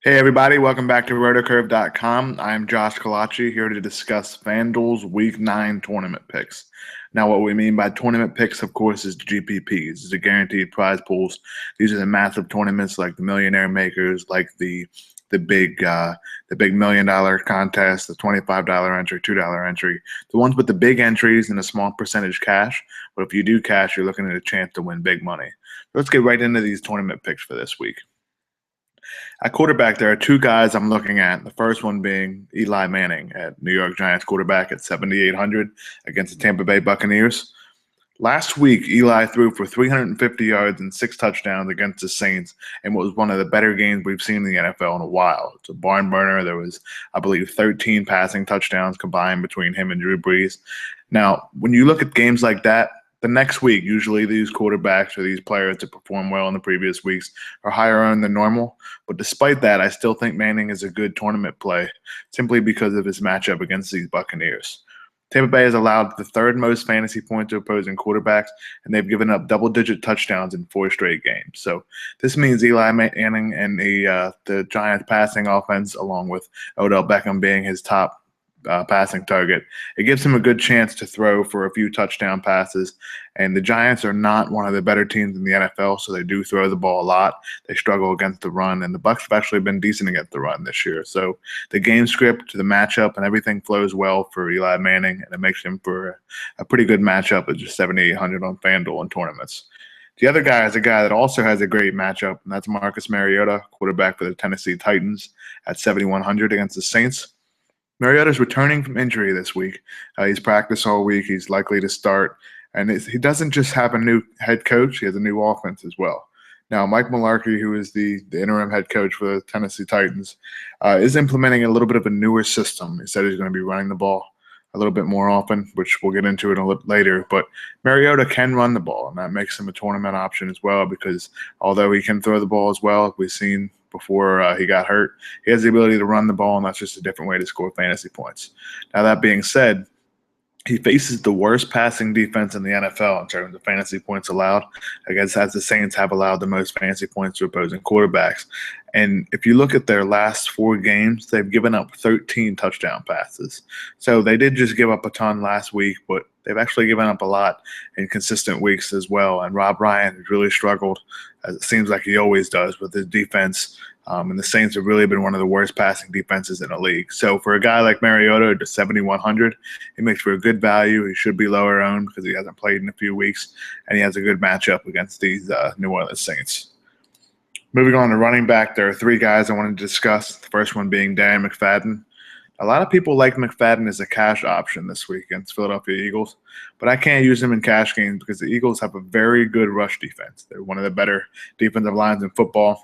Hey everybody, welcome back to RotoCurve.com. I'm Josh Collacchi here to discuss FanDuel's Week 9 tournament picks. Now, what we mean by tournament picks, of course, is GPPs. These are guaranteed prize pools. These are the massive tournaments like the Millionaire Makers, like the big $1 million contest, the $25 entry, $2 entry, the ones with the big entries and a small percentage cash. But if you do cash, you're looking at a chance to win big money. Let's get right into these tournament picks for this week. At quarterback, there are two guys I'm looking at. The first one being Eli Manning at New York Giants quarterback at 7,800 against the Tampa Bay Buccaneers. Last week, Eli threw for 350 yards and 6 touchdowns against the Saints, and what was one of the better games we've seen in the NFL in a while. It's a barn burner. There was, I believe, 13 passing touchdowns combined between him and Drew Brees. Now, when you look at games like that, the next week, usually these quarterbacks or these players that perform well in the previous weeks are higher owned than normal. But despite that, I still think Manning is a good tournament play simply because of his matchup against these Buccaneers. Tampa Bay has allowed the third most fantasy points to opposing quarterbacks, and they've given up double-digit touchdowns in 4 straight games. So this means Eli Manning and the Giants passing offense, along with Odell Beckham being his top passing target, it gives him a good chance to throw for a few touchdown passes. And the Giants are not one of the better teams in the NFL, so they do throw the ball a lot. They struggle against the run, and the Bucs have actually been decent against the run this year. So the game script, the matchup, and everything flows well for Eli Manning, and it makes him for a pretty good matchup at just 7,800 on FanDuel in tournaments. The other guy is a guy that also has a great matchup, and that's Marcus Mariota, quarterback for the Tennessee Titans, at 7,100 against the Saints. Mariota's returning from injury this week. He's practiced all week. He's likely to start. And he doesn't just have a new head coach, he has a new offense as well. Now, Mike Mularkey, who is the interim head coach for the Tennessee Titans, is implementing a little bit of a newer system. He said he's going to be running the ball a little bit more often, which we'll get into it a little later. But Mariota can run the ball, and that makes him a tournament option as well because although he can throw the ball as well, we've seen before he got hurt, he has the ability to run the ball, and that's just a different way to score fantasy points. Now, that being said, he faces the worst passing defense in the NFL in terms of fantasy points allowed. I guess as the Saints have allowed the most fantasy points to opposing quarterbacks. And if you look at their last 4 games, they've given up 13 touchdown passes. So they did just give up a ton last week, but they've actually given up a lot in consistent weeks as well. And Rob Ryan has really struggled, as it seems like he always does, with his defense. And the Saints have really been one of the worst passing defenses in the league. So for a guy like Mariota to 7,100, he makes for a good value. He should be lower owned because he hasn't played in a few weeks, and he has a good matchup against these New Orleans Saints. Moving on to running back, there are 3 guys I wanted to discuss. The first one being Darren McFadden. A lot of people like McFadden as a cash option this week against Philadelphia Eagles, but I can't use him in cash games because the Eagles have a very good rush defense. They're one of the better defensive lines in football.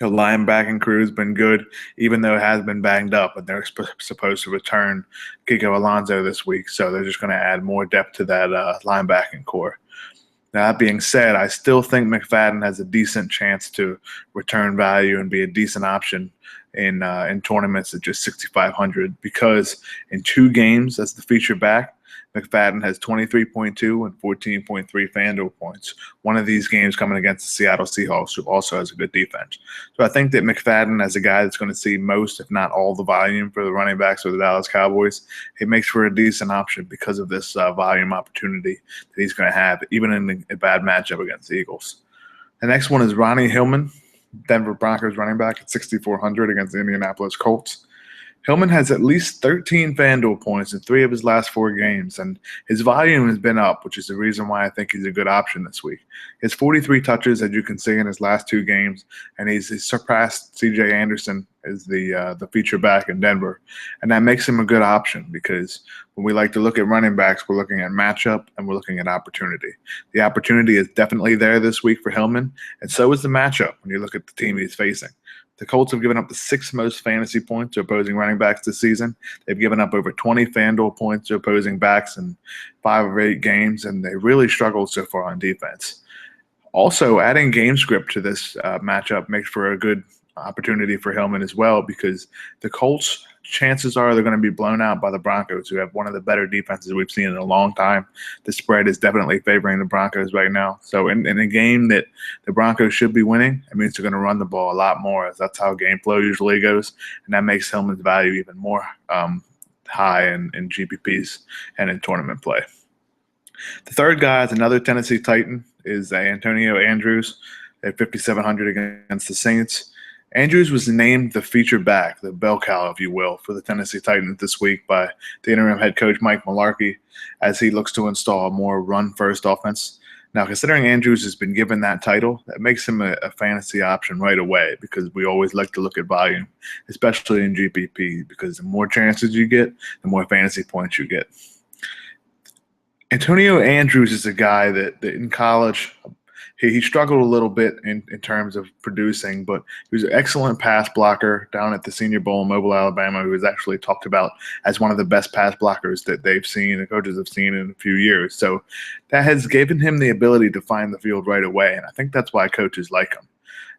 The linebacking crew has been good, even though it has been banged up, and they're supposed to return Kiko Alonso this week, so they're just going to add more depth to that linebacking core. Now, that being said, I still think McFadden has a decent chance to return value and be a decent option in tournaments at just 6,500 because in 2 games as the feature back, McFadden has 23.2 and 14.3 FanDuel points. One of these games coming against the Seattle Seahawks, who also has a good defense. So I think that McFadden, as a guy that's going to see most, if not all, the volume for the running backs for the Dallas Cowboys, it makes for a decent option because of this volume opportunity that he's going to have, even in a bad matchup against the Eagles. The next one is Ronnie Hillman, Denver Broncos running back at 6,400 against the Indianapolis Colts. Hillman has at least 13 FanDuel points in 3 of his last 4 games, and his volume has been up, which is the reason why I think he's a good option this week. He has 43 touches, as you can see, in his last 2 games, and he's surpassed C.J. Anderson as the feature back in Denver, and that makes him a good option because when we like to look at running backs, we're looking at matchup and we're looking at opportunity. The opportunity is definitely there this week for Hillman, and so is the matchup when you look at the team he's facing. The Colts have given up the 6th most fantasy points to opposing running backs this season. They've given up over 20 FanDuel points to opposing backs in 5 of 8 games, and they really struggled so far on defense. Also, adding game script to this matchup makes for a good opportunity for Hillman as well, because the Colts, chances are they're going to be blown out by the Broncos, who have one of the better defenses we've seen in a long time. The spread is definitely favoring the Broncos right now. So in a game that the Broncos should be winning, it means they're going to run the ball a lot more, as that's how game flow usually goes. And that makes Hillman's value even more high in GPPs and in tournament play. The third guy is another Tennessee Titan, is Antonio Andrews at 5,700 against the Saints. Andrews was named the feature back, the bell cow, if you will, for the Tennessee Titans this week by the interim head coach Mike Mularkey, as he looks to install a more run-first offense. Now, considering Andrews has been given that title, that makes him a fantasy option right away, because we always like to look at volume, especially in GPP, because the more chances you get, the more fantasy points you get. Antonio Andrews is a guy that in college, he struggled a little bit in terms of producing, but he was an excellent pass blocker down at the Senior Bowl in Mobile, Alabama, who was actually talked about as one of the best pass blockers that they've seen, the coaches have seen in a few years. So that has given him the ability to find the field right away, and I think that's why coaches like him.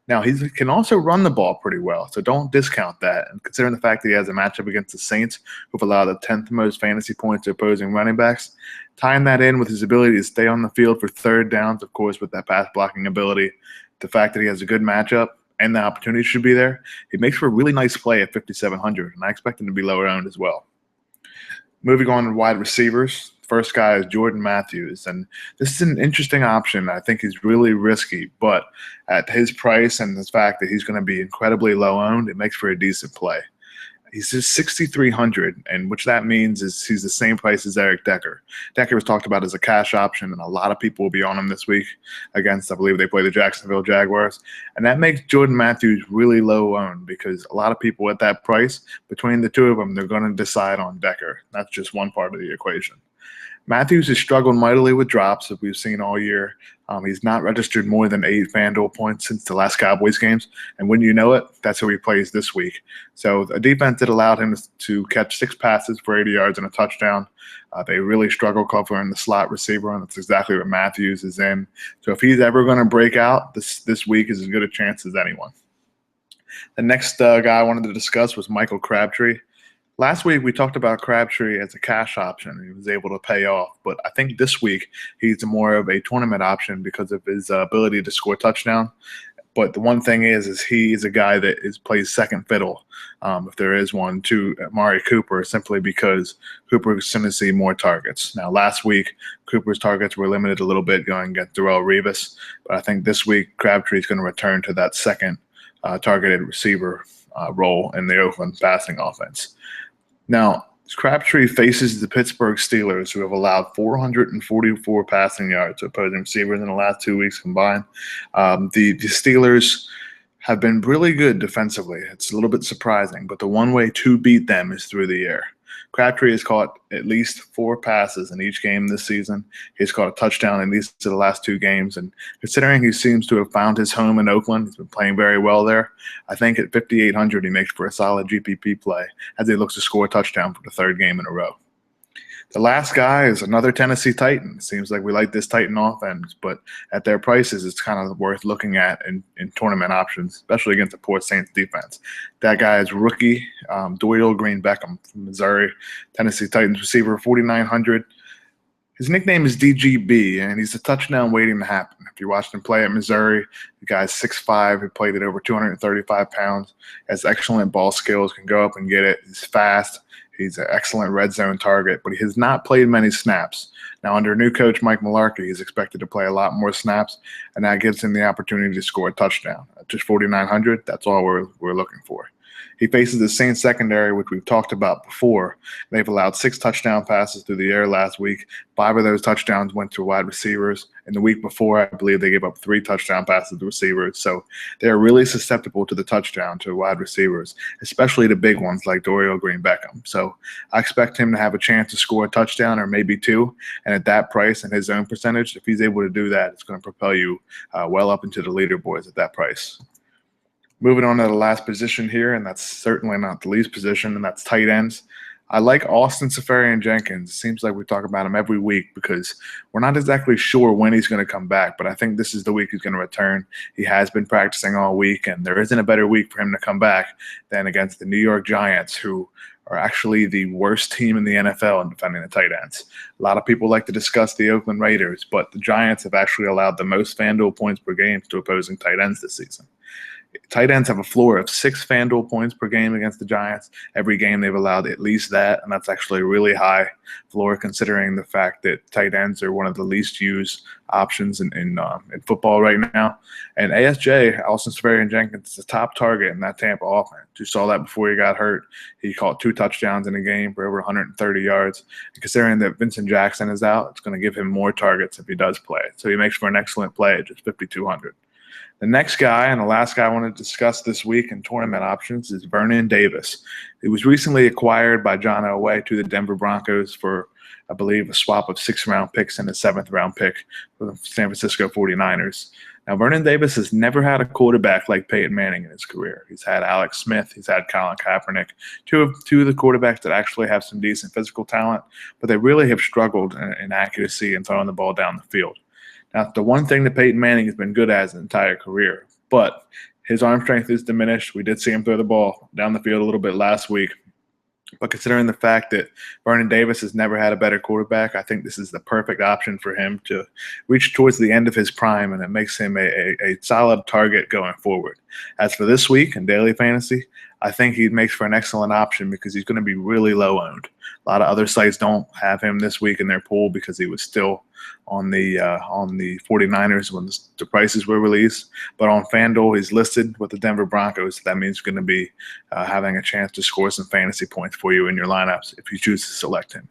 Now, he can also run the ball pretty well, so don't discount that. And considering the fact that he has a matchup against the Saints, who've allowed the 10th most fantasy points to opposing running backs, tying that in with his ability to stay on the field for third downs, of course, with that pass blocking ability, the fact that he has a good matchup and the opportunity should be there, it makes for a really nice play at 5,700, and I expect him to be lower owned as well. Moving on to wide receivers, first guy is Jordan Matthews, and this is an interesting option. I think he's really risky, but at his price and the fact that he's going to be incredibly low owned, it makes for a decent play. He's just 6,300, and which that means is he's the same price as Eric Decker. Decker was talked about as a cash option, and a lot of people will be on him this week against, I believe they play the Jacksonville Jaguars. And that makes Jordan Matthews really low owned, because a lot of people at that price, between the two of them, they're going to decide on Decker. That's just one part of the equation. Matthews has struggled mightily with drops, as we've seen all year. He's not registered more than 8 FanDuel points since the last Cowboys games, and when you know it, that's who he plays this week. So a defense that allowed him to catch 6 passes for 80 yards and a touchdown. They really struggle covering the slot receiver, and that's exactly what Matthews is in. So if he's ever going to break out, this week is as good a chance as anyone. The next guy I wanted to discuss was Michael Crabtree. Last week, we talked about Crabtree as a cash option. He was able to pay off. But I think this week, he's more of a tournament option because of his ability to score touchdown. But the one thing is he is a guy that plays second fiddle, if there is one, to Amari Cooper, simply because Cooper is going to see more targets. Now, last week, Cooper's targets were limited a little bit going against Darrelle Revis. But I think this week, Crabtree is going to return to that second targeted receiver role in the Oakland passing offense. Now, Crabtree faces the Pittsburgh Steelers, who have allowed 444 passing yards to opposing receivers in the last 2 weeks combined. The Steelers have been really good defensively. It's a little bit surprising, but the one way to beat them is through the air. Crabtree has caught at least 4 passes in each game this season. He's caught a touchdown in these the last 2 games. And considering he seems to have found his home in Oakland, he's been playing very well there, I think at 5,800 he makes for a solid GPP play as he looks to score a touchdown for the 3rd game in a row. The last guy is another Tennessee Titan. It seems like we like this Titan offense, but at their prices, it's kind of worth looking at in tournament options, especially against the poor Saints defense. That guy is rookie Doyle Green Beckham from Missouri, Tennessee Titans receiver, 4,900. His nickname is DGB, and he's a touchdown waiting to happen. If you watched him play at Missouri, the guy's 6'5", he played at over 235 pounds, has excellent ball skills, can go up and get it. He's fast. He's an excellent red zone target, but he has not played many snaps. Now, under new coach Mike Mularkey, he's expected to play a lot more snaps, and that gives him the opportunity to score a touchdown. At just 4,900, that's all we're looking for. He faces the Saints secondary, which we've talked about before. They've allowed 6 touchdown passes through the air last week. 5 of those touchdowns went to wide receivers. And the week before, I believe they gave up 3 touchdown passes to receivers. So they're really susceptible to the touchdown to wide receivers, especially the big ones like Dorial Green Beckham. So I expect him to have a chance to score a touchdown or maybe 2. And at that price and his own percentage, if he's able to do that, it's going to propel you well up into the leaderboards at that price. Moving on to the last position here, and that's certainly not the least position, and that's tight ends. I like Austin Seferian-Jenkins. It seems like we talk about him every week because we're not exactly sure when he's going to come back, but I think this is the week he's going to return. He has been practicing all week, and there isn't a better week for him to come back than against the New York Giants, who are actually the worst team in the NFL in defending the tight ends. A lot of people like to discuss the Oakland Raiders, but the Giants have actually allowed the most FanDuel points per game to opposing tight ends this season. Tight ends have a floor of 6 FanDuel points per game against the Giants. Every game they've allowed at least that, and that's actually a really high floor considering the fact that tight ends are one of the least used options in football right now. And ASJ, Austin Seferian-Jenkins, is the top target in that Tampa offense. You saw that before he got hurt. He caught 2 touchdowns in a game for over 130 yards. And considering that Vincent Jackson is out, it's going to give him more targets if he does play. So he makes for an excellent play at just 5,200. The next guy and the last guy I want to discuss this week in tournament options is Vernon Davis. He was recently acquired by John Elway to the Denver Broncos for, I believe, a swap of 6th-round picks and a 7th-round pick for the San Francisco 49ers. Now, Vernon Davis has never had a quarterback like Peyton Manning in his career. He's had Alex Smith. He's had Colin Kaepernick, two of the quarterbacks that actually have some decent physical talent, but they really have struggled in accuracy and throwing the ball down the field. Now, the one thing that Peyton Manning has been good at his entire career, but his arm strength is diminished. We did see him throw the ball down the field a little bit last week. But considering the fact that Vernon Davis has never had a better quarterback, I think this is the perfect option for him to reach towards the end of his prime, and it makes him a solid target going forward. As for this week in daily fantasy, I think he makes for an excellent option because he's going to be really low owned. A lot of other sites don't have him this week in their pool because he was still on the 49ers when the prices were released. But on FanDuel, he's listed with the Denver Broncos. That means he's going to be having a chance to score some fantasy points for you in your lineups if you choose to select him.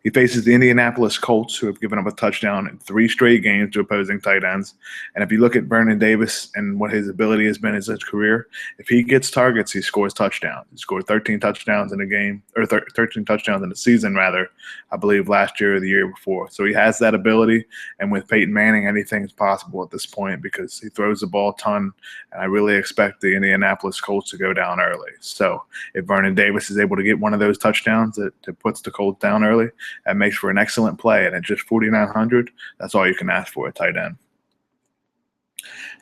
He faces the Indianapolis Colts, who have given up a touchdown in 3 straight games to opposing tight ends. And if you look at Vernon Davis and what his ability has been in his career, if he gets targets, he scores touchdowns. He scored 13 touchdowns in a game, or 13 touchdowns in a season, rather, I believe last year or the year before. So he has that ability. And with Peyton Manning, anything is possible at this point because he throws the ball a ton. And I really expect the Indianapolis Colts to go down early. So if Vernon Davis is able to get one of those touchdowns that puts the Colts down early, that makes for an excellent play. And at just 4,900, that's all you can ask for a tight end.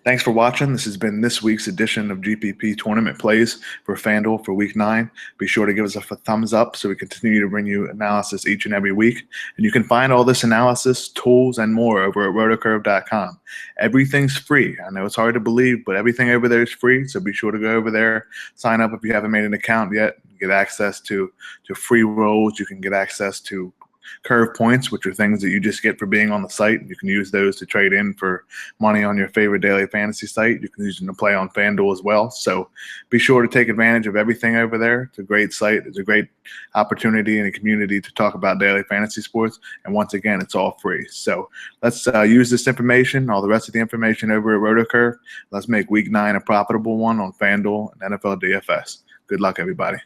Thanks for watching. This has been this week's edition of GPP Tournament Plays for FanDuel for Week 9. Be sure to give us a thumbs up so we continue to bring you analysis each and every week. And you can find all this analysis, tools, and more over at RotoCurve.com. Everything's free. I know it's hard to believe, but everything over there is free. So be sure to go over there, sign up if you haven't made an account yet, get access to free rolls. You can get access to curve points, which are things that you just get for being on the site. You can use those to trade in for money on your favorite daily fantasy site. You can use them to play on FanDuel as well. So be sure to take advantage of everything over there. It's a great site. It's a great opportunity and a community to talk about daily fantasy sports. And once again, it's all free. So let's use this information, all the rest of the information over at RotoCurve. Let's make Week 9 a profitable one on FanDuel and NFL DFS. Good luck, everybody.